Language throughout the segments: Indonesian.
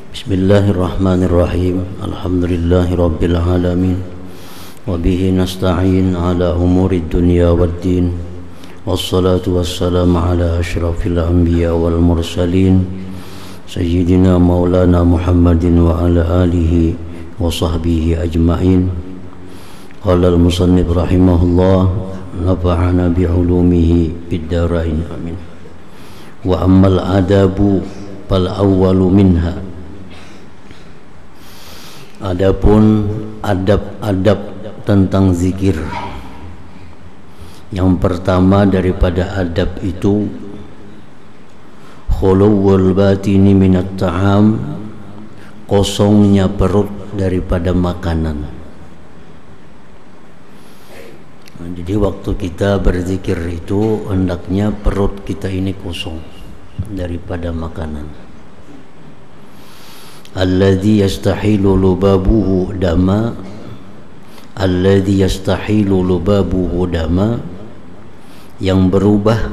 Bismillahirrahmanirrahim. Alhamdulillahirabbil alamin. Wa bihi nasta'in ala umurid dunya waddin. Wassalatu wassalamu ala asyrafil anbiya wal mursalin sayyidina maulana Muhammadin wa ala alihi wa sahbihi ajma'in. Qala al-musannif rahimahullah, nafa'ana bi'ulumihi bid darain amin. Wa ammal adabu fal awwalu minha. Adapun adab-adab tentang zikir, yang pertama daripada adab itu khuluwul batini minat ta'am, kosongnya perut daripada makanan. Jadi waktu kita berzikir itu hendaknya perut kita ini kosong daripada makanan. Alladhi yastahilu lubabuhu dama, alladhi yastahilu lubabuhu dama, yang berubah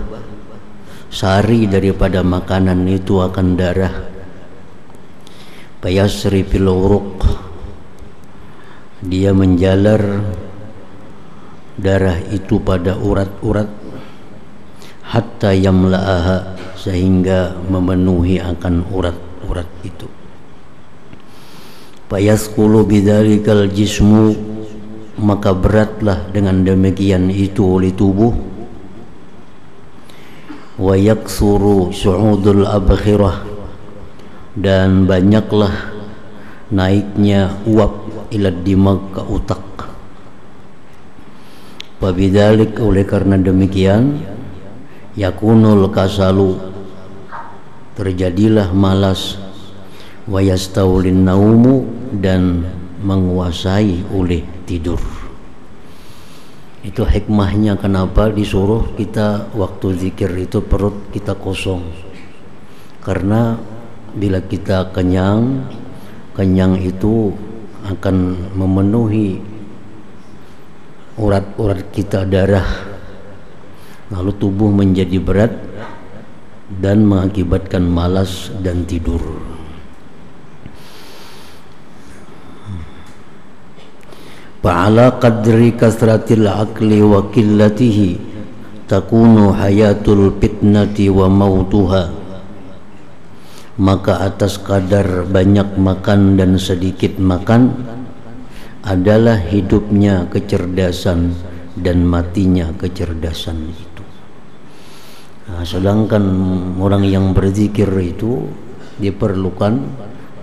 sari daripada makanan itu akan darah. Fayasri fil uruq, dia menjalar darah itu pada urat-urat, hatta yamla'aha, sehingga memenuhi akan urat-urat itu. Fayaskulu bidzalikal jismu, maka beratlah dengan demikian itu oleh tubuh. Wa yaksuru su'udul abkhirah, dan banyaklah naiknya uap ila dimag, ke utak. Wabidzalik, oleh karena demikian, yakunul kasalu, terjadilah malas, wa yastaulin naumu, dan menguasai oleh tidur. Itu hikmahnya kenapa disuruh kita waktu zikir itu perut kita kosong. Karena bila kita kenyang itu akan memenuhi urat-urat kita darah, lalu tubuh menjadi berat dan mengakibatkan malas dan tidur. Fa'ala qadri kasratil aqli wa qillatihi takunu hayatul fitnati wa mautuha, maka atas kadar banyak makan dan sedikit makan adalah hidupnya kecerdasan dan matinya kecerdasan itu. Sedangkan orang yang berzikir itu diperlukan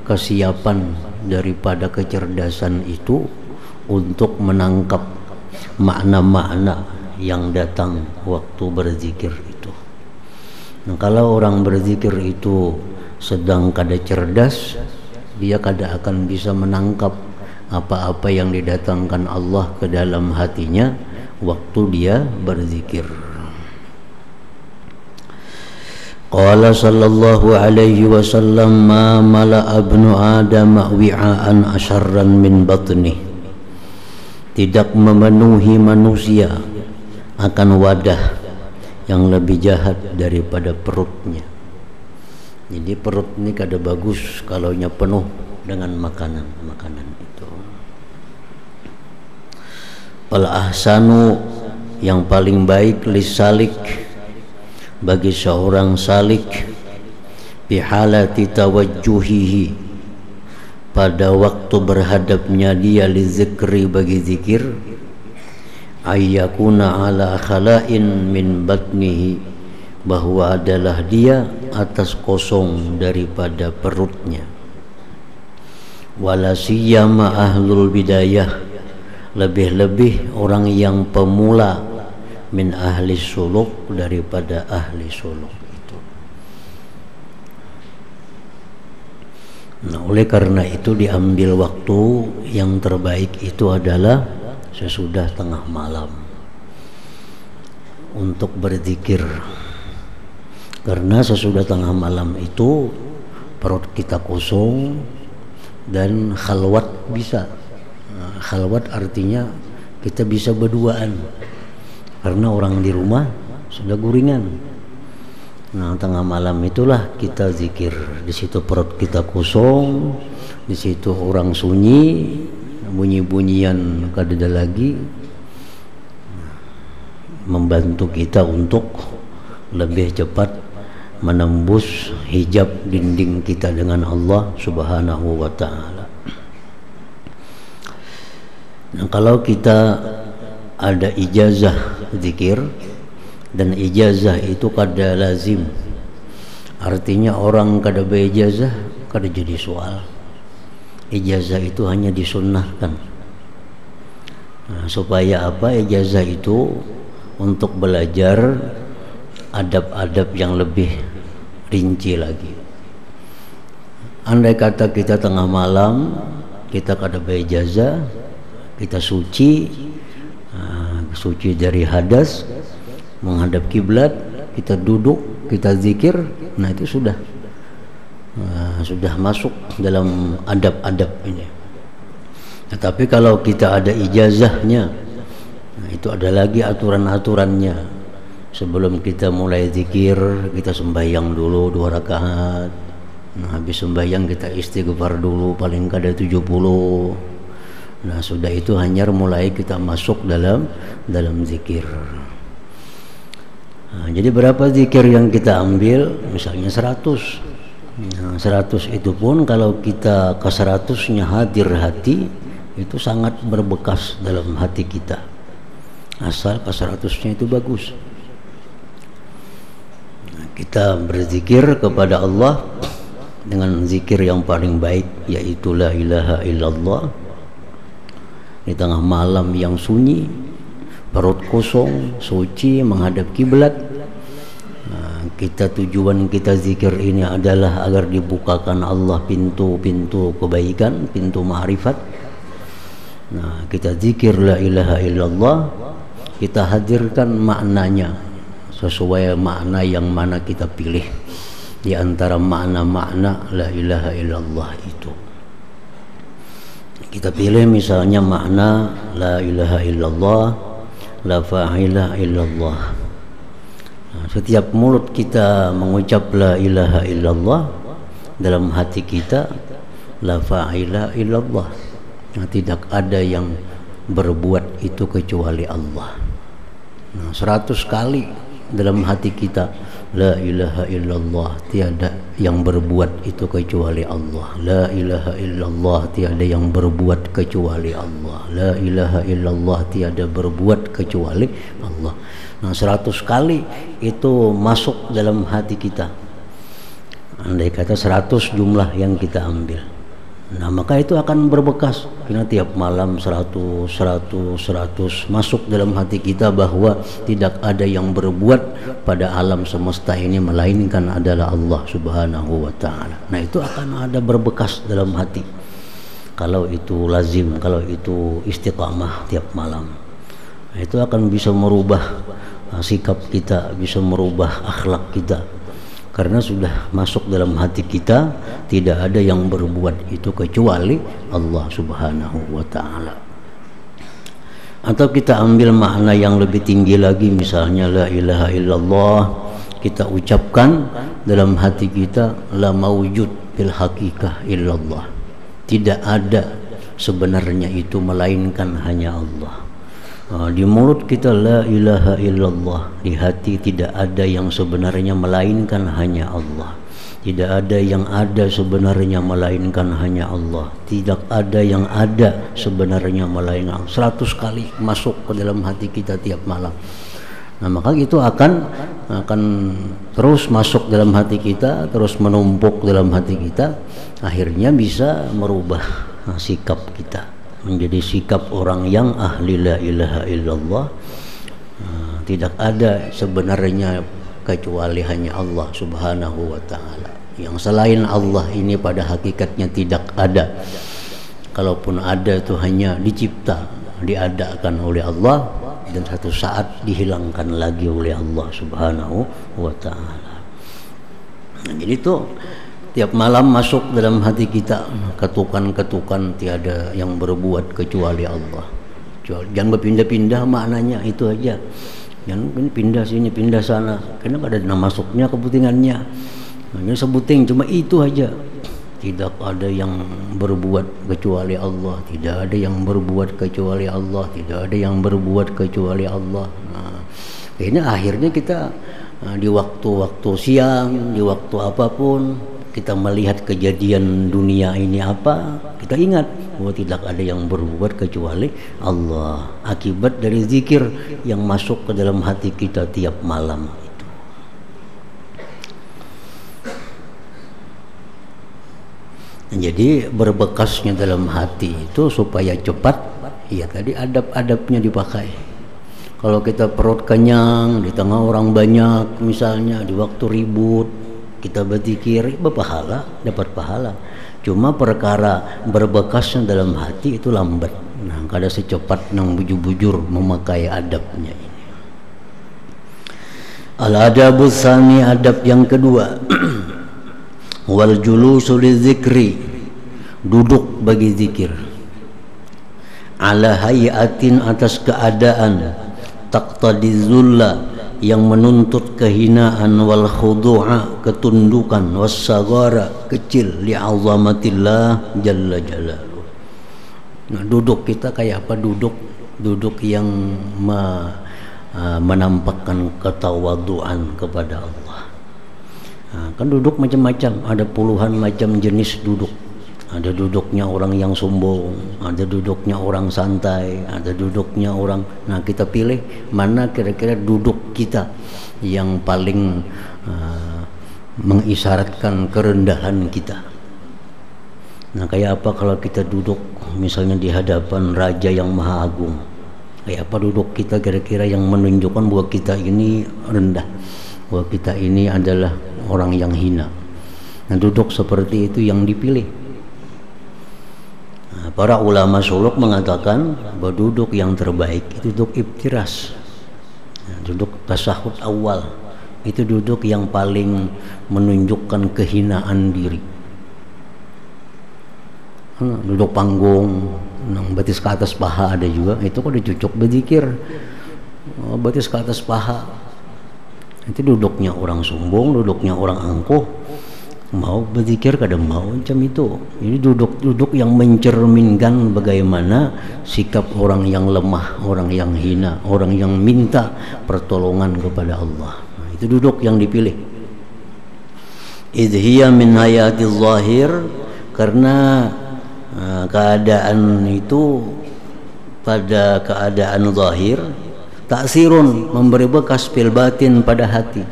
kesiapan daripada kecerdasan itu untuk menangkap makna-makna yang datang waktu berzikir itu. Nah, kalau orang berzikir itu sedang kada cerdas, dia kada akan bisa menangkap apa-apa yang didatangkan Allah ke dalam hatinya waktu dia berzikir. Qala sallallahu alaihi wasallam, ma mala'a ibnu adam wi'an asyarran min batnih. Tidak memenuhi manusia akan wadah yang lebih jahat daripada perutnya. Jadi perut ini kada bagus kalau penuh dengan makanan itu. Al ahsanu, yang paling baik, lisalik, bagi seorang salik, bihalati tawajjuhihi, pada waktu berhadapnya dia li zikri, bagi zikir, ayyakuna ala khala'in min batnihi, bahwa adalah dia atas kosong daripada perutnya. Wala siyama ahlul bidayah, lebih-lebih orang yang pemula, min ahli suluk, daripada ahli suluk itu. Nah, oleh karena itu diambil waktu yang terbaik itu adalah sesudah tengah malam untuk berzikir. Karena sesudah tengah malam itu perut kita kosong dan khalwat bisa. Nah, khalwat artinya kita bisa berduaan, karena orang di rumah sudah guringan. Nah, tengah malam itulah kita zikir. Di situ perut kita kosong, di situ orang sunyi, bunyi-bunyian kada lagi, membantu kita untuk lebih cepat menembus hijab dinding kita dengan Allah Subhanahu wa taala. Nah, kalau kita ada ijazah zikir, dan ijazah itu kada lazim, artinya orang kada beijazah kada jadi soal. Ijazah itu hanya disunnahkan. Nah, supaya apa? Ijazah itu untuk belajar adab-adab yang lebih rinci lagi. Andai kata kita tengah malam kita kada beijazah, kita suci, suci dari hadas, menghadap kiblat, kita duduk, kita zikir, nah itu sudah masuk dalam adab-adab ini. Tetapi kalau kita ada ijazahnya, nah itu ada lagi aturan-aturannya. Sebelum kita mulai zikir, kita sembahyang dulu 2 rakaat. Nah, habis sembahyang kita istighfar dulu paling kada 70. Nah, sudah itu hanya mulai kita masuk dalam zikir. Nah, jadi berapa zikir yang kita ambil? Misalnya 100. Nah, 100 itu pun kalau kita ke 100-nya hadir hati, itu sangat berbekas dalam hati kita. Asal ke 100-nya itu bagus. Nah, kita berzikir kepada Allah dengan zikir yang paling baik, yaitu la ilaha illallah. Di tengah malam yang sunyi, perut kosong, suci, menghadap kiblat. Nah, tujuan kita zikir ini adalah agar dibukakan Allah pintu-pintu kebaikan, pintu ma'rifat. Nah, kita zikir la ilaha illallah, kita hadirkan maknanya sesuai makna yang mana kita pilih di antara makna-makna la ilaha illallah itu. Kita pilih misalnya makna la ilaha illallah, la fa'ila illallah. Nah, setiap mulut kita mengucap la ilaha illallah, dalam hati kita la fa'ila illallah. Nah, tidak ada yang berbuat itu kecuali Allah. Nah, 100 kali dalam hati kita la ilaha illallah, tiada yang berbuat itu kecuali Allah. La ilaha illallah, tiada yang berbuat kecuali Allah. La ilaha illallah, tiada berbuat kecuali Allah. Nah, 100 kali itu masuk dalam hati kita. Andai kata 100 jumlah yang kita ambil, nah maka itu akan berbekas. Karena tiap malam 100 masuk dalam hati kita bahwa tidak ada yang berbuat pada alam semesta ini melainkan adalah Allah Subhanahu wa ta'ala. Nah, itu akan ada berbekas dalam hati. Kalau itu lazim, kalau itu istiqamah tiap malam, nah, itu akan bisa merubah sikap kita, bisa merubah akhlak kita. Karena sudah masuk dalam hati kita, tidak ada yang berbuat itu kecuali Allah Subhanahu wa ta'ala. Atau kita ambil makna yang lebih tinggi lagi, misalnya la ilaha illallah, kita ucapkan dalam hati kita la mawjud fil haqiqah illallah. Tidak ada sebenarnya itu melainkan hanya Allah. Di mulut kita la ilaha illallah, di hati tidak ada yang sebenarnya melainkan hanya Allah. Tidak ada yang ada sebenarnya melainkan hanya Allah. Tidak ada yang ada sebenarnya melainkan Allah. 100 kali masuk ke dalam hati kita tiap malam. Nah, maka itu akan terus masuk dalam hati kita, terus menumpuk dalam hati kita, akhirnya bisa merubah sikap kita menjadi sikap orang yang ahli la ilaha illallah. Tidak ada sebenarnya kecuali hanya Allah Subhanahu wa ta'ala. Yang selain Allah ini pada hakikatnya tidak ada. Kalaupun ada itu hanya dicipta, diadakan oleh Allah, dan satu saat dihilangkan lagi oleh Allah Subhanahu wa ta'ala. Nah, jadi itu tiap malam masuk dalam hati kita ketukan-ketukan, tiada yang berbuat kecuali Allah. Jangan berpindah-pindah maknanya, itu aja. Jangan pindah sini, pindah sana. Karena ada masuknya kepentingannya. Hanya sebuting cuma itu aja. Tidak ada yang berbuat kecuali Allah. Tidak ada yang berbuat kecuali Allah. Tidak ada yang berbuat kecuali Allah. Nah, akhirnya kita di waktu-waktu siang, di waktu apapun, kita melihat kejadian dunia ini apa, kita ingat bahwa tidak ada yang berbuat kecuali Allah. Akibat dari zikir yang masuk ke dalam hati kita tiap malam. Jadi berbekasnya dalam hati itu supaya cepat, ya tadi adab-adabnya dipakai. Kalau kita perut kenyang di tengah orang banyak, misalnya di waktu ribut, kita berzikir, berpahala, dapat pahala. Cuma perkara berbekasnya dalam hati itu lambat. Nah, kada secepat nang bujur-bujur memakai adabnya ini. Al-adabus tsani, adab yang kedua. Wal julusu lidzikri, duduk bagi zikir. Ala hayatin, atas keadaan, taqtadi zulla, yang menuntut kehinaan, wal khudu'a, ketundukan, was sagara, kecil, li'azamatillah jalla jalaluh. Nah, duduk kita kayak apa? Duduk yang menampakkan ketawaduan kepada Allah. Nah, kan duduk macam-macam, ada puluhan macam jenis duduk. Ada duduknya orang yang sombong, ada duduknya orang santai, ada duduknya orang. Nah, kita pilih mana kira-kira duduk kita yang paling mengisyaratkan kerendahan kita. Nah, kayak apa kalau kita duduk misalnya di hadapan Raja yang Maha Agung? Kayak apa duduk kita kira-kira yang menunjukkan bahwa kita ini rendah, bahwa kita ini adalah orang yang hina. Nah, duduk seperti itu yang dipilih. Nah, para ulama suluk mengatakan bahwa duduk yang terbaik itu duduk iftiras. Nah, duduk tasahud awal itu duduk yang paling menunjukkan kehinaan diri. Duduk panggung, batis ke atas paha ada juga, itu kok dicucuk berzikir, batis ke atas paha. Itu duduknya orang sombong, duduknya orang angkuh, mau berzikir kadang mau macam itu. Jadi duduk yang mencerminkan bagaimana sikap orang yang lemah, orang yang hina, orang yang minta pertolongan kepada Allah. Nah, itu duduk yang dipilih. Idhiya min hayatiz zahir, karena keadaan itu pada keadaan zahir, taksirun, memberi bekas fil batin, pada hati.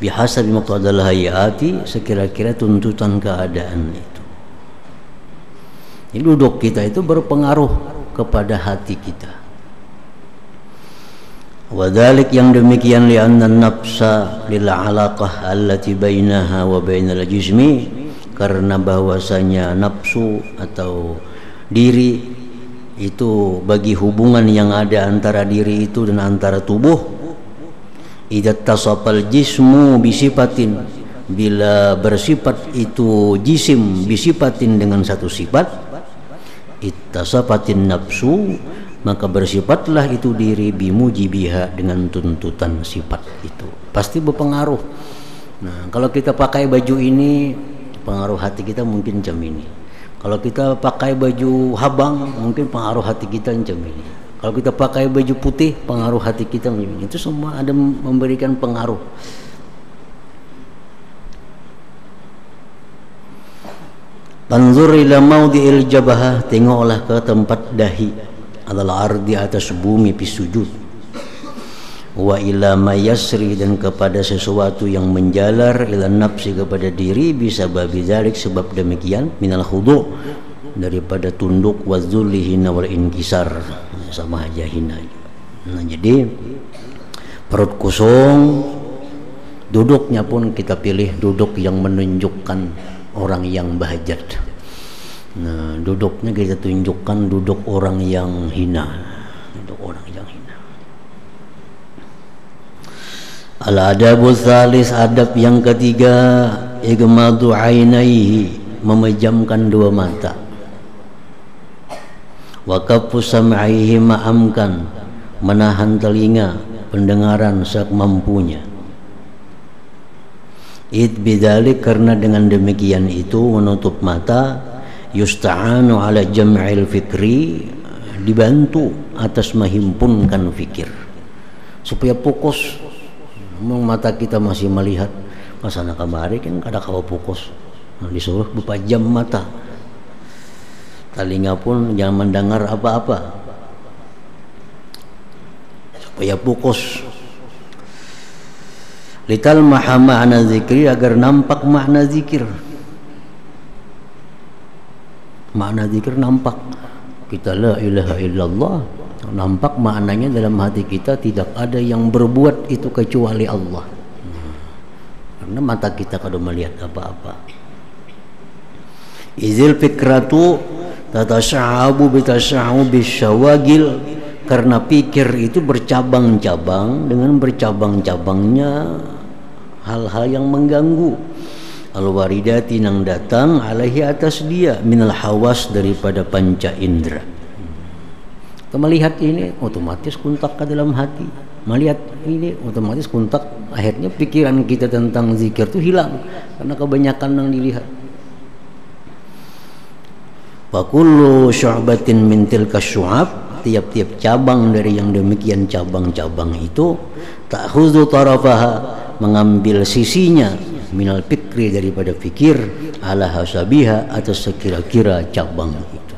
Bihasabi muqtadal hayati, sekira-kira tuntutan keadaan itu. Jadi duduk kita itu berpengaruh kepada hati kita. Wadhalik, yang demikian, li'anna nafsa lil alaqah allati bainaha wa bainal jismi, karena bahwasanya nafsu atau diri itu bagi hubungan yang ada antara diri itu dan antara tubuh. Idza tasafal jismu bisifatin, bila bersifat itu jisim bisifatin dengan satu sifat, ittasafatin nafsu, maka bersifatlah itu diri bimujibiha, dengan tuntutan sifat itu. Pasti berpengaruh. Nah, kalau kita pakai baju ini, pengaruh hati kita mungkin macam ini. Kalau kita pakai baju habang, mungkin pengaruh hati kita macam ini. Kalau kita pakai baju putih, pengaruh hati kita macam ini. Itu semua ada memberikan pengaruh. Tanzur ila maudhi'il jabhah, tengoklah ke tempat dahi, adalah ardi, atas bumi, pisujud. Wa ila mayasri, dan kepada sesuatu yang menjalar, ila nafsi, kepada diri, bisa babi dzalik, sebab demikian, minal khudu', daripada tunduk, wa dzulli, hina, wal inkisar, sama aja hina. Nah, jadi perut kosong, duduknya pun kita pilih duduk yang menunjukkan orang yang bahajat. Nah, duduknya kita tunjukkan duduk orang yang hina, duduk orang yang hina. Al-adabu tsalis, adab yang ketiga, igmadu ainaihi, memejamkan dua mata. Wa kaffu sam'ihi, maamkan, menahan telinga, pendengaran semampunya. Bidzalik, karena dengan demikian itu menutup mata, yusta'anu ala jam'il fikri, dibantu atas menghimpunkan fikir supaya fokus. Mata kita masih melihat pasana kamari kan kada kawa fokus, disuruh berpajam mata. Telinga pun jangan mendengar apa-apa supaya fokus. Lital maha ma'na zikri, agar nampak makna zikir. Makna zikir nampak. Kita la ilaha illallah, nampak maknanya dalam hati kita, tidak ada yang berbuat itu kecuali Allah. Karena mata kita kada melihat apa-apa. Izil fikratu tatasyahabu bitasya'ubi syawagil, karena pikir itu bercabang-cabang, dengan bercabang-cabangnya hal-hal yang mengganggu. Al-waridati, nang datang alaihi atas dia, minal hawas, daripada panca indera. Kita melihat ini otomatis kuntak ke dalam hati, melihat ini otomatis kuntak, akhirnya pikiran kita tentang zikir itu hilang karena kebanyakan yang dilihat. Wa kullu syu'batin min tilka syu'ab, tiap-tiap cabang dari yang demikian cabang-cabang itu, ta'khudhu tarafaha, mengambil sisinya, minal fikri, daripada fikir, ala hasabiha, atas sekira-kira cabang itu.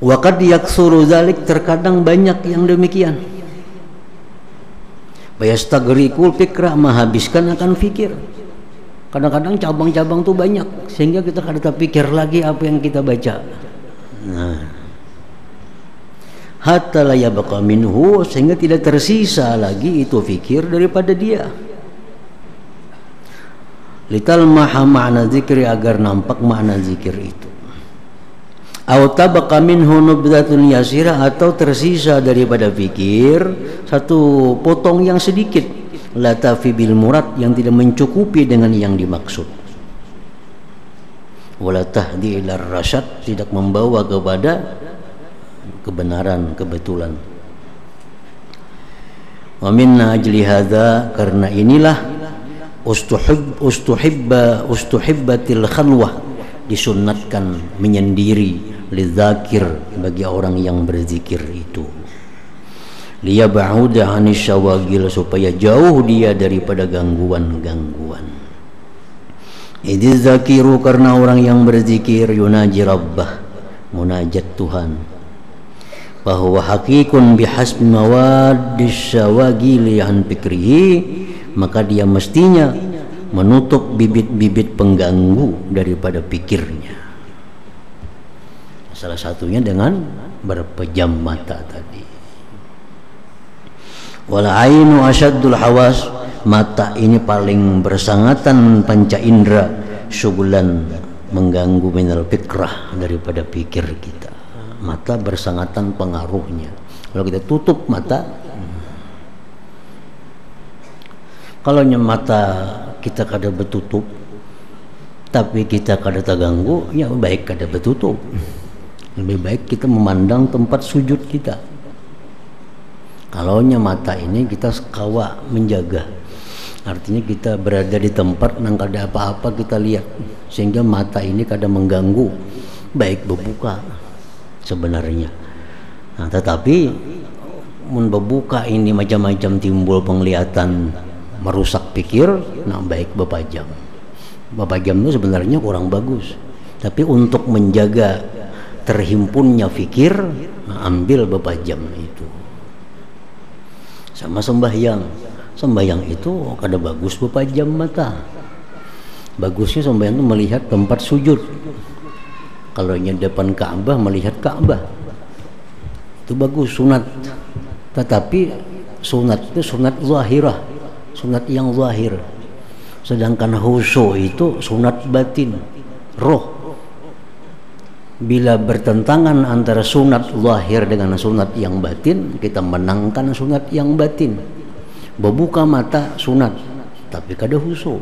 Wa qad yaksuru dzalik, terkadang banyak yang demikian. Bayastagrikul fikra, menghabiskan akan fikir. Kadang-kadang cabang-cabang itu banyak sehingga kita kada pikir lagi apa yang kita baca. Nah, hatta la yabqa minhu, sehingga tidak tersisa lagi itu fikir daripada dia. Lital maha ma'na zikri, agar nampak makna zikir itu. Aw tabqa minhu nubdatun yasira, atau tersisa daripada fikir satu potong yang sedikit, la tafi bil murad, yang tidak mencukupi dengan yang dimaksud. Wala tahdi ila rasyad, tidak membawa kepada kebenaran, kebetulan. Wa minna ajli hadza, karena inilah ustuhibbatil khalwah, disunnatkan menyendiri, lidzakir, bagi orang yang berzikir itu, liyab'uda 'anis syawagil, supaya jauh dia daripada gangguan-gangguan. Idz zakiru, karena orang yang berzikir, yunaji rabbah, munajat Tuhan, bahwa hakikun bihasbi mawaddis syawagili an fikrihi, maka dia mestinya menutup bibit-bibit pengganggu daripada pikirnya. Salah satunya dengan berpejam mata tadi. Wal ainu asyaddul hawas, mata ini paling bersangatan panca indera, syugulan, mengganggu, minal fikrah, daripada pikir kita. Mata bersangatan pengaruhnya. Kalau kita tutup mata, kalau mata kita kada bertutup tapi kita kada terganggu, ya baik kada bertutup. Lebih baik kita memandang tempat sujud kita. Kalau mata ini kita kawa menjaga, artinya kita berada di tempat nang kada apa-apa kita lihat, sehingga mata ini kada mengganggu, baik berbuka sebenarnya. Nah, tetapi mun berbuka ini macam-macam timbul penglihatan merusak pikir, nah baik berpajam. Berpajam itu sebenarnya kurang bagus, tapi untuk menjaga terhimpunnya fikir, nah ambil berpajam itu. Sama sembahyang itu kada bagus berpajam mata. Bagusnya sembahyang itu melihat tempat sujud. Kalau depan Ka'bah, melihat Ka'bah, itu bagus, sunat. Tetapi sunat itu sunat zahirah, sunat yang zahir. Sedangkan khusyuk itu sunat batin, roh. Bila bertentangan antara sunat zahir dengan sunat yang batin, kita menangkan sunat yang batin. Berbuka mata sunat, tapi kada khusyuk.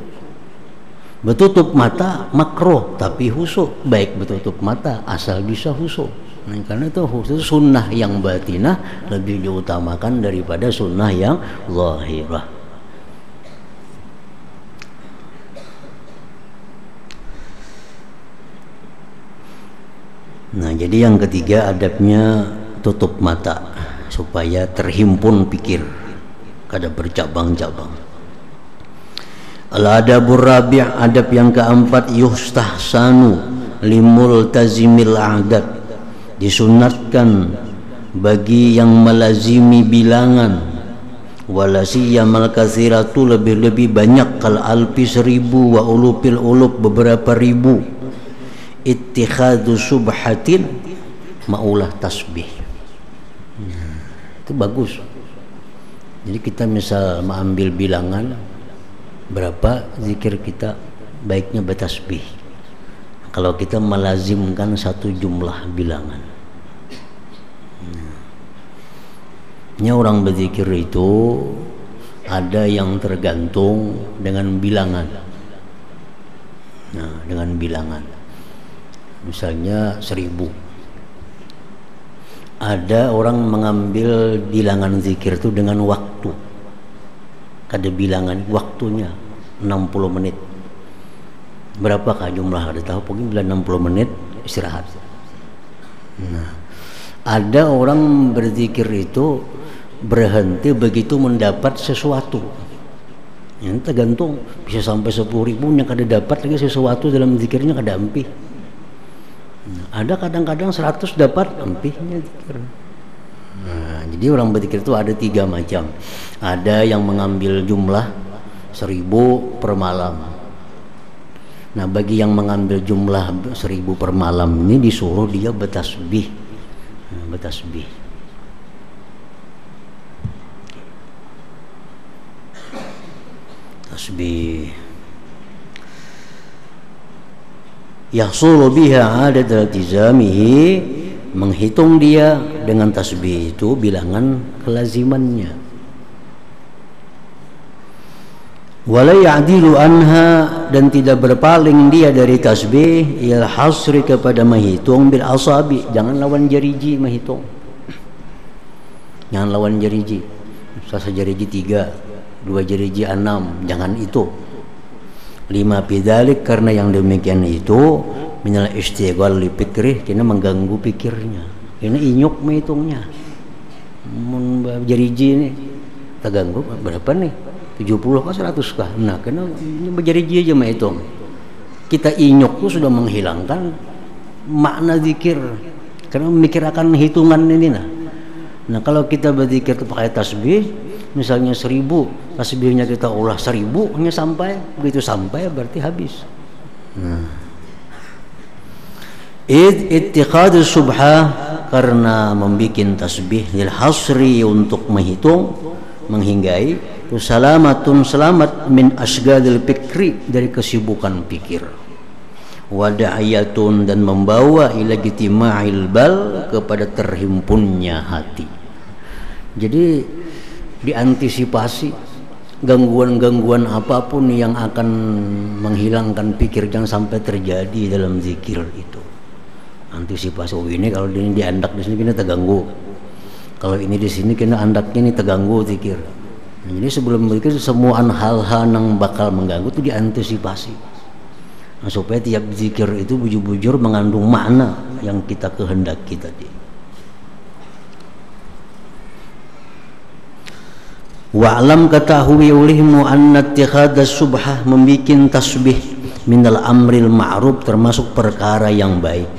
Bertutup mata makruh, tapi khusyuk. Baik bertutup mata asal bisa khusyuk. Nah, karena itu khusus sunnah yang batinah lebih diutamakan daripada sunnah yang zahirah. Nah, jadi yang ketiga adabnya tutup mata supaya terhimpun pikir, kada bercabang-cabang. Al-adabur rabi', adab yang keempat, yustahsanu limultazimil adat, disunatkan bagi yang melazimi bilangan, walasiyamal katsiratu, lebih-lebih banyak, kal alfi 1000 wa ulupil ulub beberapa ribu, ittikhadu subhatin, maulah tasbih. Itu bagus. Jadi kita misal mengambil bilangan berapa zikir kita, baiknya bertasbih. Kalau kita melazimkan satu jumlah bilangan. Ini orang berzikir itu ada yang tergantung dengan bilangan. Nah, dengan bilangan. Misalnya 1000. Ada orang mengambil bilangan zikir itu dengan waktu. Kada bilangan waktunya 60 menit. Berapakah jumlah ada tahu? Pokoknya bila 60 menit istirahat. Nah, ada orang berzikir itu berhenti begitu mendapat sesuatu. Yang tergantung, bisa sampai 10.000 yang kada dapat lagi sesuatu dalam zikirnya kada empih. Ada kadang-kadang 100 dapat empihnya zikir. Nah, jadi orang berzikir itu ada 3 macam. Ada yang mengambil jumlah 1000 per malam. Nah, bagi yang mengambil jumlah 1000 per malam ini disuruh dia bertasbih. Bertasbih. Tasbih. Yahsulu biha adat iltizamihi, menghitung dia dengan tasbih itu bilangan kelazimannya. Wala ya'dilu anha, dan tidak berpaling dia dari tasbih, il hasri, kepada menghitung bil asabi, jangan lawan jariji menghitung. Jangan lawan jariji. Satu jariji 3, 2 jariji 6, jangan itu. 5 bidalik, karena yang demikian itu minal istighal li pikrih, kena mengganggu pikirnya, kena inyuk menghitungnya. Jariji ini terganggu berapa nih, 70 kah 100 kah, nah kena berjariji aja menghitung. Kita inyuk tuh sudah menghilangkan makna zikir karena memikirkan hitungan ini. Nah kalau kita berzikir itu pakai tasbih, misalnya 1000, tasbihnya kita ulah 1000 hanya sampai, begitu sampai berarti habis. Nah, ittikhadus subha, karena membikin tasbih lil hasri, untuk menghitung, menghinggai, itu salamatun, selamat, min asgadil pikri, dari kesibukan pikir, wada'ayatun, dan membawa ila jitima'il bal, kepada terhimpunnya hati. Jadi diantisipasi gangguan-gangguan apapun yang akan menghilangkan pikir, jangan sampai terjadi dalam zikir itu. Antisipasi, oh ini kalau ini diandak di sini kena terganggu, kalau ini di sini kena andaknya ini terganggu zikir. Nah, jadi sebelum zikir semua hal-hal yang bakal mengganggu itu diantisipasi. Nah, supaya tiap zikir itu bujur-bujur mengandung makna yang kita kehendaki tadi. Wa'lam, ketahui olehmu, anna ittikhadas subhah, membikin tasbih, minal amril ma'ruf, termasuk perkara yang baik,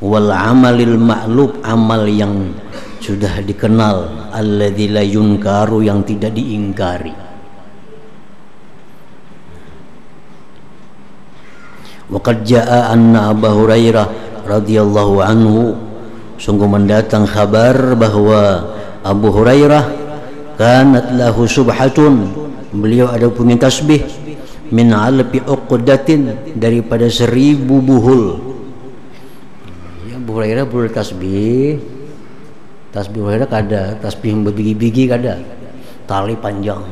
wal amalil ma'lub, amal yang sudah dikenal, alladzi la yunkaru, yang tidak diingkari. Wa qad jaa anna Abu Hurairah radhiyallahu anhu, sungguh mendatang kabar bahwa Abu Hurairah kanat lahu subhatun, beliau ada punya tasbih, min alfi uqdatin, daripada 1000 buhul. Ya, Abu Hurairah bertasbih, tasbih Hurairah kada, tasbih yang berbigi-bigi kada, tali panjang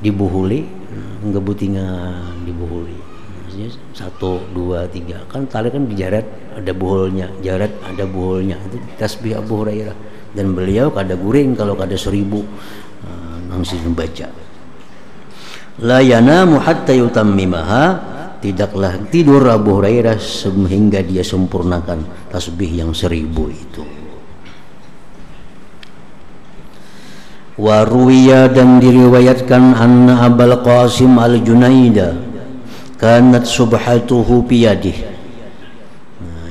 dibuhuli, ngebutingan dibuhuli, maksudnya 1, 2, 3 kan tali kan dijaret ada buholnya, jaret ada buholnya, itu tasbih Abu Hurairah. Dan beliau kada guring kalau kada 1000 nangsi membaca. La yanamu hatta yutammimaha, tidaklah tidur Abu Hurairah sehingga dia sempurnakan tasbih yang 1000 itu. Wa ruwiya, dan diriwayatkan anna Abul Qasim al-Junaida kanat subhatuhu biyadih.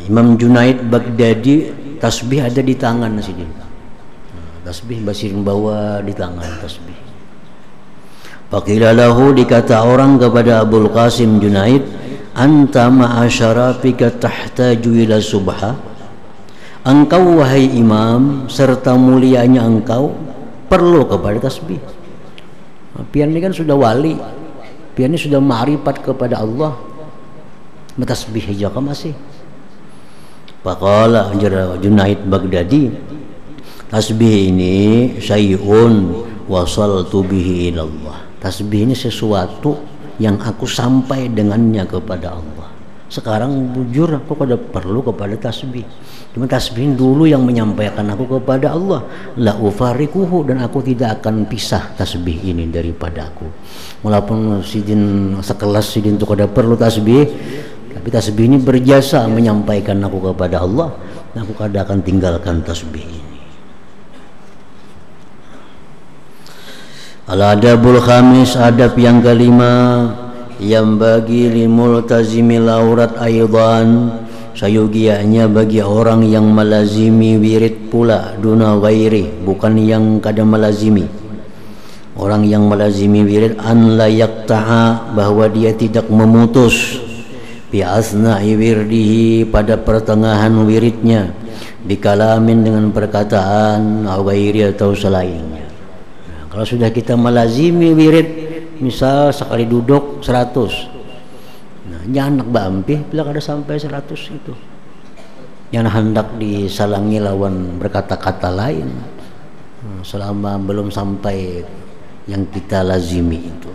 Imam Junaid Baghdadi tasbih ada di tangan sidin. Tasbih basirin bawa di tangan tasbih. Faqila lahu, dikata orang kepada Abul Qasim Junaid, anta ma'asyarafika tahtaju ila subha, engkau wahai imam serta mulianya engkau perlu kepada tasbih. Pian ini kan sudah wali, pian ini sudah ma'rifat kepada Allah, tasbih aja kan masih. Faqala Junaid Baghdadi, tasbih ini syai'un wasaltu bihi ilallah. Tasbih ini sesuatu yang aku sampai dengannya kepada Allah. Sekarang bujur aku kada perlu kepada tasbih. Cuma tasbih dulu yang menyampaikan aku kepada Allah. La ufarikuhu, dan aku tidak akan pisah tasbih ini daripada aku. Walaupun sidin sekelas sidin itu kada perlu tasbih, tapi tasbih ini berjasa menyampaikan aku kepada Allah, dan aku kada akan tinggalkan tasbih ini. Al-adabul khamis, adab yang kelima, yang bagi limultazimil aurat aidan, sayugianya bagi orang yang melazimi wirid pula, duna ghairi, bukan yang kada melazimi. Orang yang melazimi wirid, an la yaqta'a, bahwa dia tidak memutus, bi asna'i wirdihi, pada pertengahan wiridnya, bikalamin, dengan perkataan, au ghairi, atau selainnya. Nah, kalau sudah kita melazimi wirid, misal sekali duduk 100, nah nyanak bampi bila kada sampai 100 itu, yang hendak disalangi lawan berkata-kata lain selama belum sampai yang kita lazimi itu.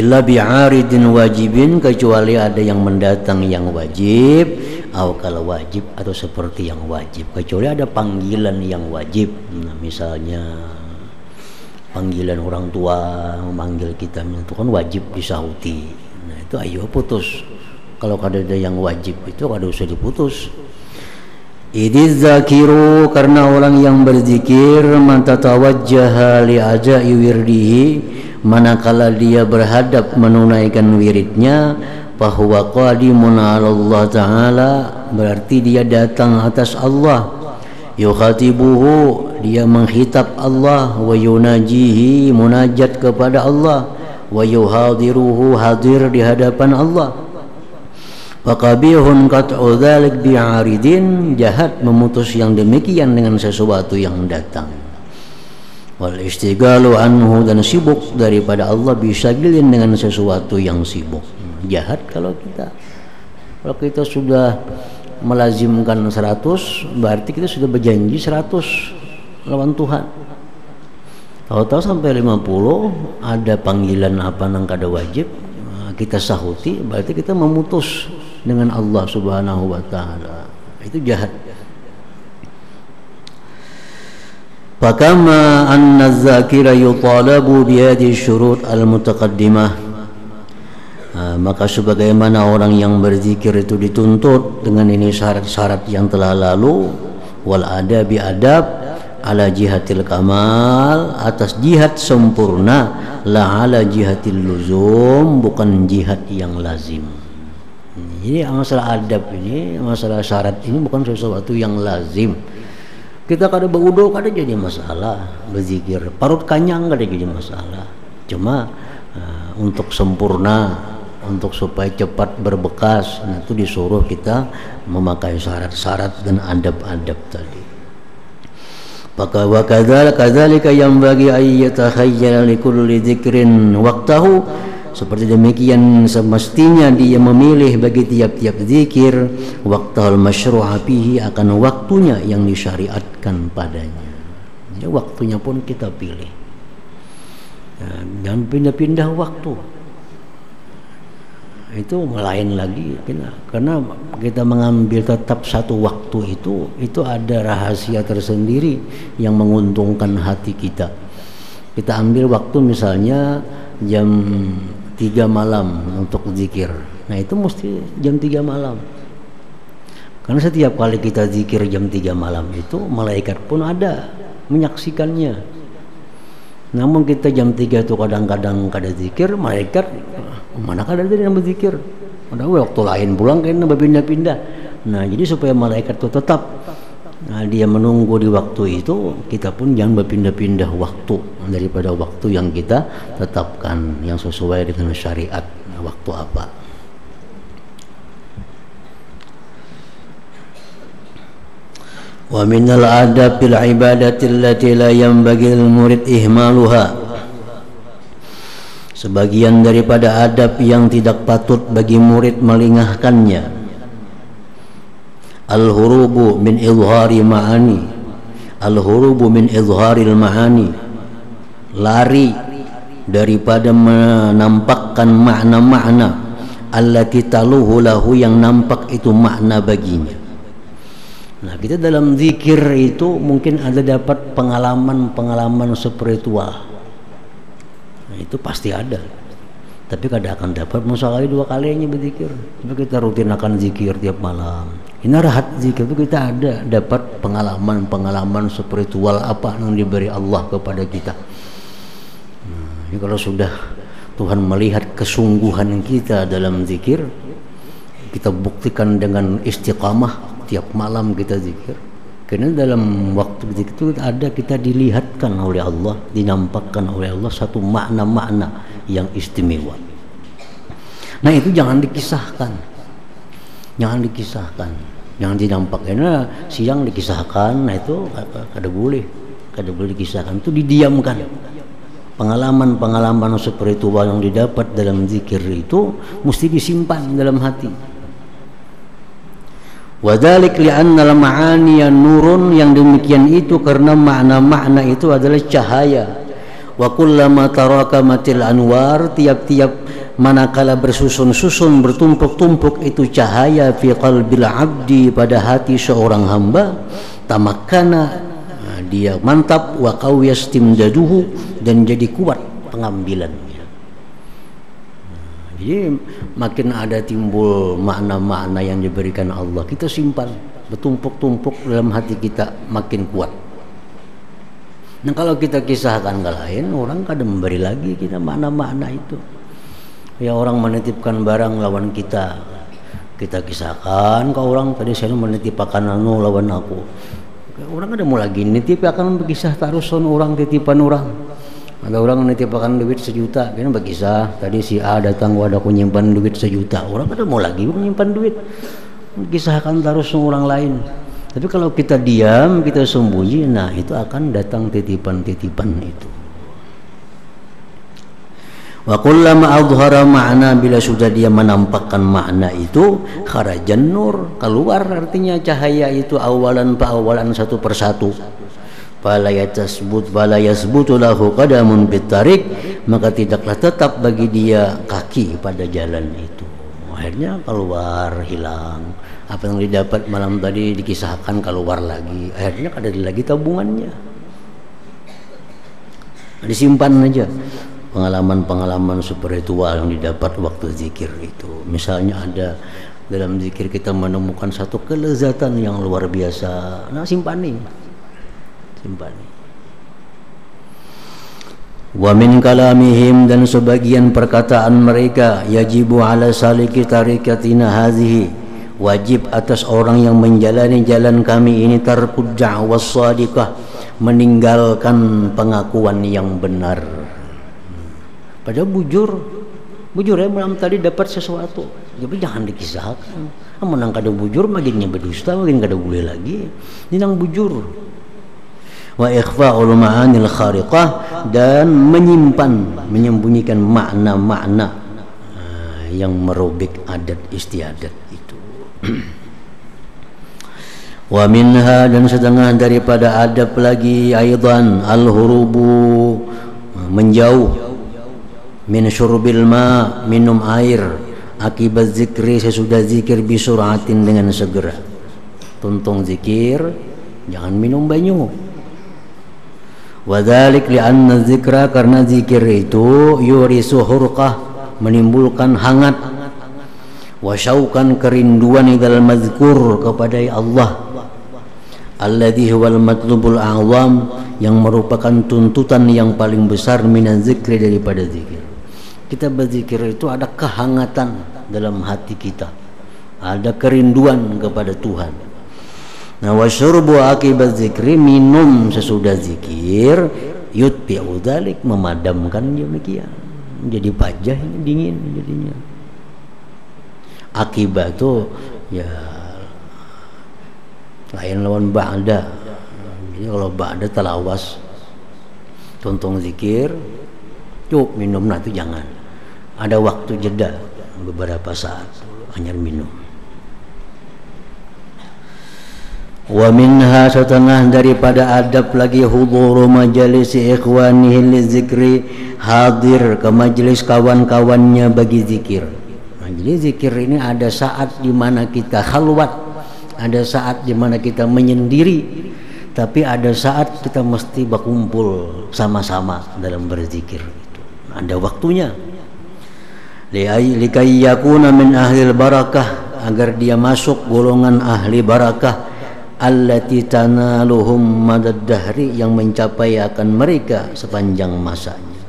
Illa bi'aridin wajibin, kecuali ada yang mendatang yang wajib, atau kalau wajib atau seperti yang wajib, kecuali ada panggilan yang wajib. Nah, misalnya panggilan orang tua memanggil kita, itu kan wajib disahuti. Nah itu ayo putus. Kalau kada ada yang wajib itu kada usah diputus. Idiz zakiru, karena orang yang berzikir, man tatawajjaha li ajai wirdihi, manakala dia berhadap menunaikan wiridnya, bahwa qadimun ala Allah Ta'ala, berarti dia datang atas Allah. Yukhatibuhu, dia menghitab Allah, wa yunajihi, munajat kepada Allah, wa yuhadiruhu, hadir di hadapan Allah. Faqabihun qat'u dzalik bi'aridin, jahat memutus yang demikian dengan sesuatu yang datang. Wal istigalu anhu, dan sibuk daripada Allah, bisagilin, dengan sesuatu yang sibuk. Jahat kalau kita sudah melazimkan 100, berarti kita sudah berjanji 100 lawan Tuhan. Tahu-tahu sampai 50 ada panggilan apa nang kada wajib, kita sahuti, berarti kita memutus dengan Allah Subhanahu wa Ta'ala. Itu jahat. Fakama anna dzakira yutalabu bi hadhihi syurut al-mutaqaddimah, maka sebagaimana orang yang berzikir itu dituntut dengan ini syarat-syarat yang telah lalu, wal adabi adab, ala jihatil kamal, atas jihad sempurna, la ala jihatil luzum, bukan jihad yang lazim. Jadi masalah adab ini, masalah syarat ini bukan sesuatu yang lazim. Kita kada berwudu kada jadi masalah, berzikir parut kanyang kada jadi masalah. Cuma untuk sempurna, untuk supaya cepat berbekas, nah itu disuruh kita memakai syarat-syarat dan adab-adab tadi. Maka wa kadzalika yang bagi ayyatakhayyala likulli dzikrin waqtahu, seperti demikian semestinya dia memilih bagi tiap-tiap zikir waqtal masyru'a fihi, akan waktunya yang disyariatkan padanya. Jadi waktunya pun kita pilih. Jangan pindah-pindah waktu. itu lain lagi, karena kita mengambil tetap satu waktu itu ada rahasia tersendiri yang menguntungkan hati kita. Kita ambil waktu misalnya jam 3 malam untuk zikir, nah itu mesti jam 3 malam, karena setiap kali kita zikir jam 3 malam itu malaikat pun ada menyaksikannya. Namun kita jam 3 itu kadang-kadang kada zikir, malaikat mana kada ada yang berzikir. Ada waktu lain pulang kayaknya berpindah-pindah. Nah, jadi supaya malaikat itu tetap dia menunggu di waktu itu, kita pun jangan berpindah-pindah waktu daripada waktu yang kita tetapkan yang sesuai dengan syariat. Waktu apa? Wa minal adabil ibadati allati la yanbaghi lil murid ihmaluha. Sebagian daripada adab yang tidak patut bagi murid melingahkannya. Al-hurubu min izhari ma'ani. Al-hurubu min izharil ma'ani. Lari daripada menampakkan makna-makna allati taluhu lahu, yang nampak itu makna baginya. Nah, kita dalam zikir itu mungkin ada dapat pengalaman-pengalaman spiritual. Nah, itu pasti ada. Tapi kadang akan dapat sekali 2 kalinya berzikir. Tapi kita rutin akan zikir tiap malam. Ini rahat zikir itu kita ada dapat pengalaman-pengalaman spiritual apa yang diberi Allah kepada kita. Nah, ini kalau sudah Tuhan melihat kesungguhan kita dalam zikir, kita buktikan dengan istiqamah. Tiap malam kita zikir, karena dalam waktu zikir itu ada kita dilihatkan oleh Allah, dinampakkan oleh Allah satu makna-makna yang istimewa. Nah, itu jangan dikisahkan, jangan dinampakkan. Karena siang dikisahkan, nah itu kada boleh dikisahkan, itu didiamkan. Pengalaman-pengalaman spiritual yang didapat dalam zikir itu mesti disimpan dalam hati. Wadhalik li'anna al-ma'aniya nurun, yang demikian itu karena makna-makna itu adalah cahaya. Wa kullama tarakamatil anwar, tiap-tiap manakala bersusun-susun bertumpuk-tumpuk itu cahaya fi qalbil abdi, pada hati seorang hamba, tamakkana, dia mantap, wa qawiyas timdaduhu, dan jadi kuat pengambilannya. Jadi makin ada timbul makna-makna yang diberikan Allah, kita simpan bertumpuk-tumpuk dalam hati kita, makin kuat. Nah, kalau kita kisahkan ke lain, orang kadang memberi lagi kita makna-makna itu. Ya, orang menitipkan barang lawan kita, kita kisahkan ke orang, tadi saya menitipkan anu lawan aku. Orang ada mau lagi nitip akan berkisah tarusan orang titipan orang. Ada orang menitipkan duit 1 juta, kena berkisah tadi si A datang, wadah aku nyimpan duit 1 juta. Orang kada mau lagi menyimpan duit, kisahkan terus orang lain. Tapi kalau kita diam, kita sembunyi, nah itu akan datang titipan-titipan itu. Wa kullama adhara ma'na, bila sudah dia menampakkan makna itu, kharajan nur, keluar artinya cahaya itu awalan satu persatu. Fala yasbutu lahu qadamun bitarik, maka tidaklah tetap bagi dia kaki pada jalan itu. Akhirnya keluar, hilang. Apa yang didapat malam tadi dikisahkan keluar lagi, akhirnya ada lagi tabungannya. Disimpan aja pengalaman-pengalaman spiritual yang didapat waktu zikir itu. Misalnya ada dalam zikir kita menemukan satu kelezatan yang luar biasa, nah simpani. Wa min kalamihim, dan sebagian perkataan mereka, yajibu ala saliki tarikatina hadhihi, wajib atas orang yang menjalani jalan kami ini, tarkud da'was shadiqah, meninggalkan pengakuan yang benar. Padahal bujur ya, malam tadi dapat sesuatu, tapi jangan dikisahkan. Menang kada bujur makinnya berdusta, makin kada boleh lagi. Ini nang bujur. Wa ikhfa'ul ma'anil khariqah, dan menyembunyikan makna-makna yang merobek adat istiadat itu. Wa minha, dan setengah daripada adab lagi aidan al-hurubu, menjauh, min syurbil ma, minum air, akibat zikri sesudah zikir bisuratin dengan segera. Tuntung zikir, jangan minum banyu. Wadzalik li'anna zikra, karena zikir itu yurisu hurqah, menimbulkan hangat, wasyaukan kerinduan idal mazkur kepada Allah, alladhi huwal matlubul a'zam, yang merupakan tuntutan yang paling besar minan zikri, daripada zikir. Kita berzikir itu ada kehangatan dalam hati kita, ada kerinduan kepada Tuhan. Nah, wasyurbu akibat zikri, minum sesudah zikir, yutbi'u dzalik, memadamkan demikian. Jadi pajah, ini dingin jadinya. Akibat itu ya lain lawan ba'da. Jadi kalau ba'da talawas, tuntung zikir, cukup minum, nah itu jangan. Ada waktu jeda beberapa saat hanya minum. Wa minha, setengah daripada adab lagi, huduru majalisi ikhwanihi lizikri, hadir ke majlis kawan-kawannya bagi zikir. Nah, jadi zikir ini ada saat di mana kita khalwat, ada saat di mana kita menyendiri, tapi ada saat kita mesti berkumpul sama-sama dalam berzikir. Ada waktunya. Likai yakuna min ahlil barakah, agar dia masuk golongan ahli barakah, allati tanaluhum madad dahri, yang mencapai akan mereka sepanjang masanya.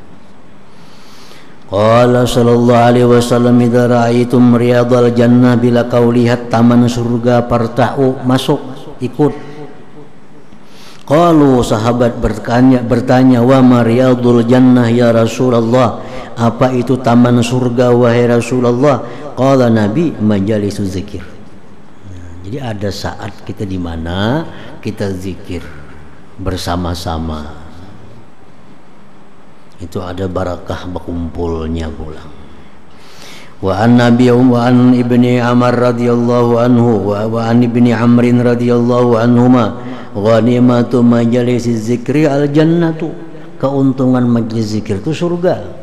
Qala sallallahu alaihi wasallam, idza ra'aitum riyadal jannah, bila kau lihat taman surga, parta'u, masuk, ikut. Qalu, sahabat bertanya, wa ma riyadul jannah ya Rasulullah, apa itu taman surga wahai Rasulullah? Qala, Nabi, majalisu zikir. Jadi ada saat kita di mana kita zikir bersama-sama, itu ada barakah berkumpulnya pula. Wa an Nabi wa an ibni Amr radhiyallahu anhu wa an ibni Amrin radhiyallahu anhuma, ghanimatu majalisi zikri al jannatu, keuntungan majlis zikir itu surga.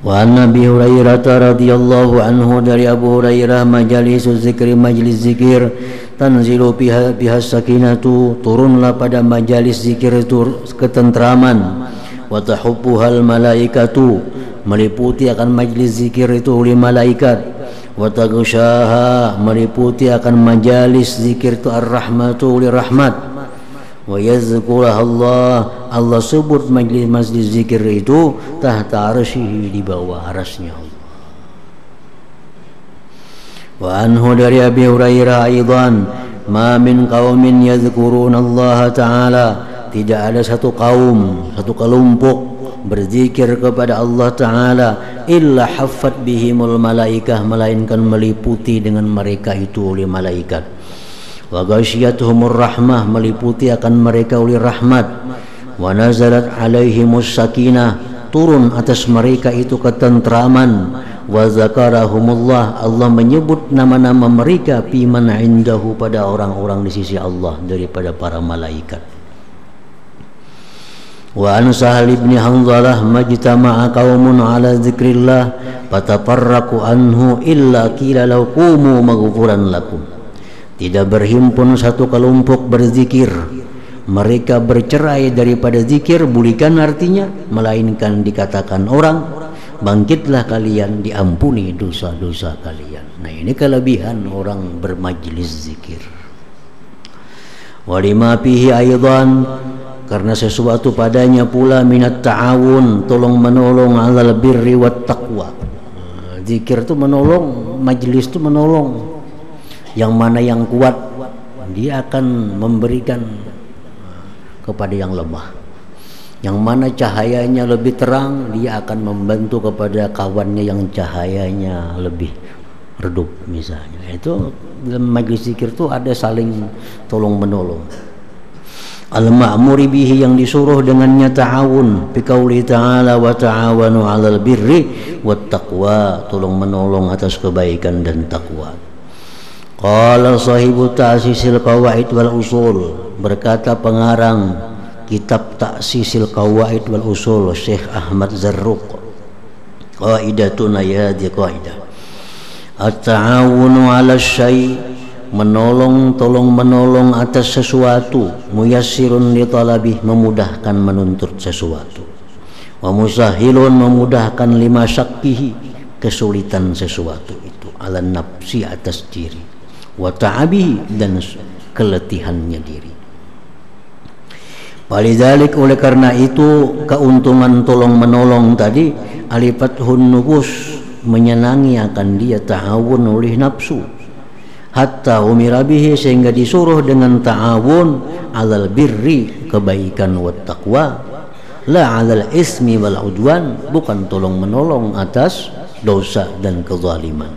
Wa Nabi Hurairah radhiyallahu anhu, dari Abu Hurairah, majalisu zikri, majlis zikir, tanzilu biha sakinatu, turunlah pada majalis zikir itu ketentraman, wa tahubbuhal malaikatu, meliputi akan majlis zikir itu oleh malaikat, wa taghshaha, meliputi akan majalis zikir itu ar-rahmatu, oleh rahmat, wa yazkurah Allah sebut majlis zikir itu tahta arsyihi, di bawah arasnya Allah. Wa anhu, dari Abi Hurairah aidan, ma min qaumin yadhkuruna Allah ta'ala, tidak ada satu kaum, satu kelompok berzikir kepada Allah Ta'ala, illa haffat bihimul malaikah, melainkan meliputi dengan mereka itu oleh malaikat. Wa ghasyiyatuhumur rahmah, meliputi akan mereka oleh rahmat. Wa nazalat alaihimus sakinah, turun atas mereka itu ketentraman. Wa zakarahumullah, Allah menyebut nama-nama mereka, fiman indahu, pada orang-orang di sisi Allah daripada para malaikat. Wa an Sahal ibn Hanzalah, majtama'a qaumun ala zikrillah fatafarraqu anhu illa qila law qumu maghfuran lakum. Tidak berhimpun satu kelompok berzikir, mereka bercerai daripada zikir, bulikan artinya, melainkan dikatakan orang, bangkitlah kalian, diampuni dosa-dosa kalian. Nah, ini kelebihan orang bermajlis zikir. Walima fihi aidan, karena sesuatu padanya pula, minat ta'awun, tolong menolong, alal birri wat taqwa. Zikir itu menolong, majlis itu menolong. Yang mana yang kuat, dia akan memberikan kepada yang lemah. Yang mana cahayanya lebih terang, dia akan membantu kepada kawannya yang cahayanya lebih redup misalnya. Itu dalam majlis zikir itu ada saling tolong menolong. Al-ma'muri bihi, yang disuruh dengannya ta'awun, bi qauli ta'ala wa ta'awanu 'alal birri wat taqwa, tolong menolong atas kebaikan dan takwa. Qala sahibu ta'sisil qawaid wal usul, berkata pengarang kitab Ta'sisil Qawaid wal Usul, Syekh Ahmad Zarruq, Qaidatun ayat qaidah. At-ta'awunu 'ala syai', menolong, tolong menolong atas sesuatu, muyassirun li talabih, memudahkan menuntut sesuatu, wa musahhilun, memudahkan lima syakkihi, kesulitan sesuatu itu, ala nafsi, atas diri, wa ta'abihi, dan keletihannya diri. Walidzalik, oleh karena itu keuntungan tolong menolong tadi, alifathun nufus, menyenangi akan dia ta'awun oleh nafsu, hatta umira bihi, sehingga disuruh dengan ta'awun alal birri, kebaikan, wa taqwa, la alal ismi wal udwan, bukan tolong menolong atas dosa dan kezaliman.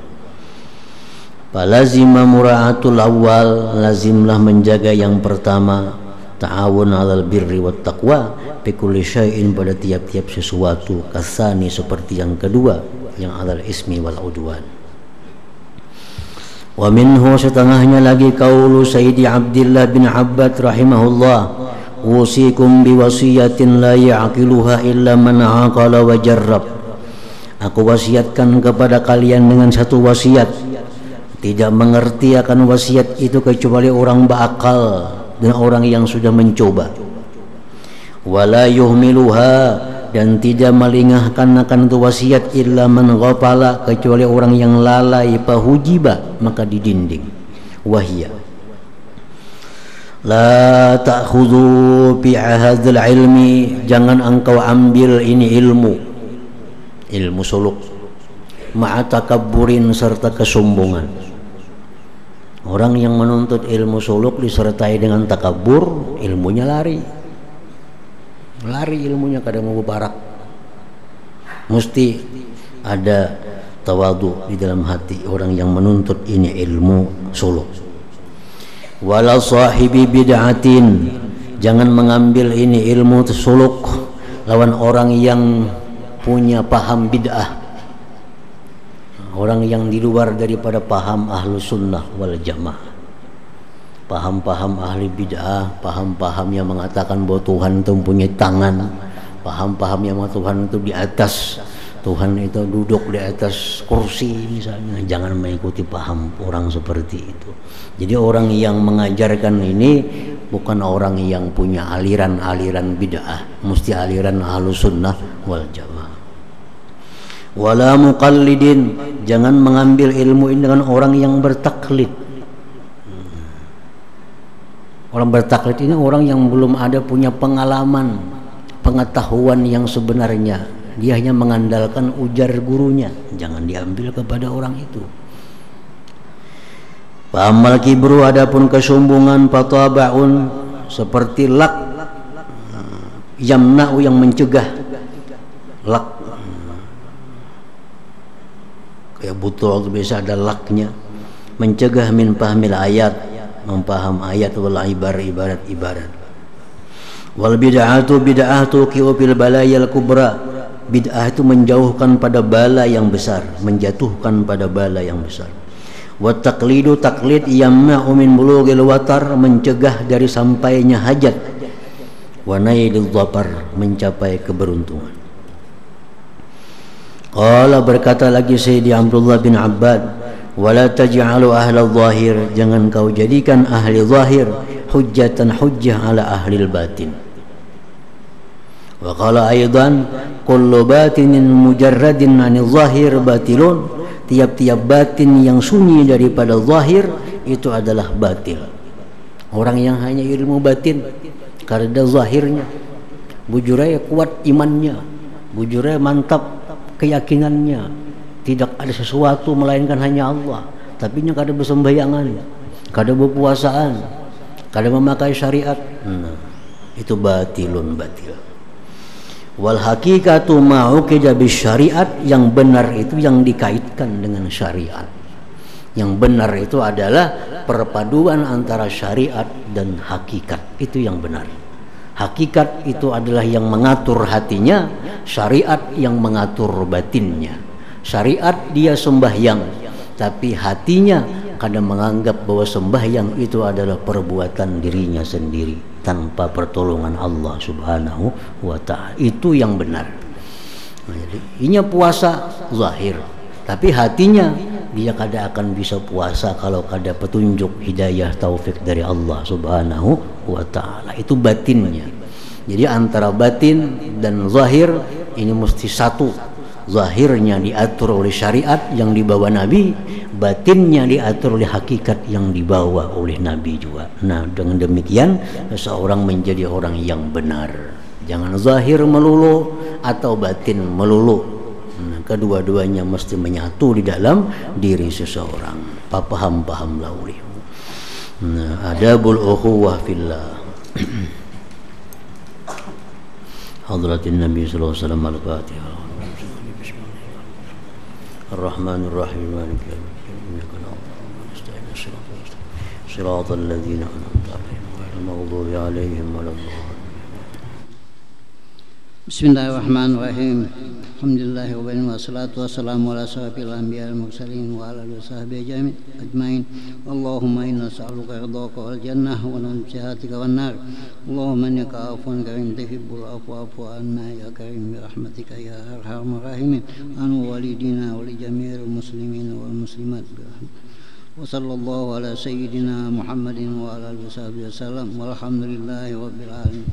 Falazima mura'atul awal, lazimlah menjaga yang pertama, ta'awun alal birri wa taqwa, bikulli syai'in, pada tiap-tiap sesuatu, kasani, seperti yang kedua, yang alal ismi wal udwan. Wa minhu, setengahnya lagi, qaulu Sayyidi Abdullah bin Abbad rahimahullah, usikum biwasiyatin la ya'qiluha illa man aqala wa jarrab. Aku wasiatkan kepada kalian dengan satu wasiat, tidak mengerti akan wasiat itu kecuali orang berakal dan orang yang sudah mencoba. Wala yuhmiluha, dan tidak melingahkan akan itu wasiat illa man ghafala, kecuali orang yang lalai, fahujiba, maka didinding. Wahya la ta'khudhu bi ahadil ilmi, jangan engkau ambil ini ilmu suluk, ma'a takabburin, serta kesombongan. Orang yang menuntut ilmu suluk disertai dengan takabur, ilmunya lari ilmunya, kadang mau barak. Mesti ada tawadu di dalam hati orang yang menuntut ini ilmu suluk. Wala sahibi bid'atin, jangan mengambil ini ilmu suluk lawan orang yang punya paham bid'ah, orang yang di luar daripada paham ahlu sunnah wal jamaah. Paham-paham ahli bid'ah, paham-paham yang mengatakan bahwa Tuhan itu mempunyai tangan, paham-paham yang mengatakan Tuhan itu di atas, Tuhan itu duduk di atas kursi misalnya. Jangan mengikuti paham orang seperti itu. Jadi orang yang mengajarkan ini bukan orang yang punya aliran-aliran bid'ah, mesti aliran ahlu sunnah wal jamaah. Wala muqallidin, jangan mengambil ilmu ini dengan orang yang bertaklid. Orang bertaklid ini orang yang belum ada punya pengalaman, pengetahuan yang sebenarnya. Dia hanya mengandalkan ujar gurunya. Jangan diambil kepada orang itu. Fa'amal kibru, adapun kesombongan, fatabaun, seperti lak, yamna'u, yang mencegah. Lak, kayak botol biasa ada laknya, mencegah min fahmil ayat, mempaham ayat, wal ibarat. Wal bid'atu, bid'ah tuqiu fil balayal kubra, bid'ah itu menjauhkan pada bala yang besar, menjatuhkan pada bala yang besar. Wa taqlidu, taklid, yamna'u min bulughil watar, mencegah dari sampainya hajat. Wa nailil dhafar, mencapai keberuntungan. Qala, berkata lagi Sayyidi Abdullah bin Abbad, wala taj'alu ahla zahir, jangan kau jadikan ahli zahir hujjatan, hujjah ala ahli batin. Wa qala aidan, kullu batinin mujarradin 'anil zahir batilun, tiap-tiap batin yang sunyi daripada zahir itu adalah batil. Orang yang hanya ilmu batin karena zahirnya, bujurnya kuat imannya, bujurnya mantap keyakinannya, tidak ada sesuatu melainkan hanya Allah, tapi nya kada bersembayangan, kada berpuasaan, kada memakai syariat, itu batilun, batil. Wal hakikatu ma'uqida bis syariat, yang benar itu yang dikaitkan dengan syariat. Yang benar itu adalah perpaduan antara syariat dan hakikat, itu yang benar. Hakikat itu adalah yang mengatur hatinya, syariat yang mengatur batinnya. Syariat dia sembahyang, tapi hatinya kadang menganggap bahwa sembahyang itu adalah perbuatan dirinya sendiri tanpa pertolongan Allah Subhanahu wa ta'ala. Itu yang benar. Nah, jadi inya puasa zahir, tapi hatinya dia kada akan bisa puasa kalau kada petunjuk hidayah taufik dari Allah Subhanahu wa taala. Itu batinnya. Jadi antara batin dan zahir ini mesti satu. Zahirnya diatur oleh syariat yang dibawa Nabi, batinnya diatur oleh hakikat yang dibawa oleh Nabi juga. Nah, dengan demikian seseorang menjadi orang yang benar. Jangan zahir melulu atau batin melulu. Nah, kedua-duanya mesti menyatu di dalam diri seseorang. Paham-pahamlah olehmu. Nah, adabul ukhuwah fillah. Hadratin Nabi sallallahu alaihi wasallam al-Fatihah. Ar-Rahmanir Rahim. Maliki yaumiddin. Iyyaka na'budu wa nasta'in. Shiratal ladzina an'amta 'alaihim ghairil maghdubi 'alaihim waladdallin. Bismillahirrahmanirrahim. Alhamdulillahi rabbil alamin wassalatu wassalamu ala asyrafil anbiya'i wal mursalin wa ala alihi washabbihi ajmain. Allahumma inna nas'aluka ridhaka wal jannah wa na'udzubillahi wan nar. Allahumma innaka 'afuwun karim tuhibbul 'afwa fa'fu 'anna ya karim bi rahmatika ya arhamar rahimin. Anu walidina wa li jami'il muslimin wal muslimat. Wa sallallahu ala sayyidina Muhammadin wa ala alihi washabbihi wasallam. Walhamdulillahi rabbil alamin.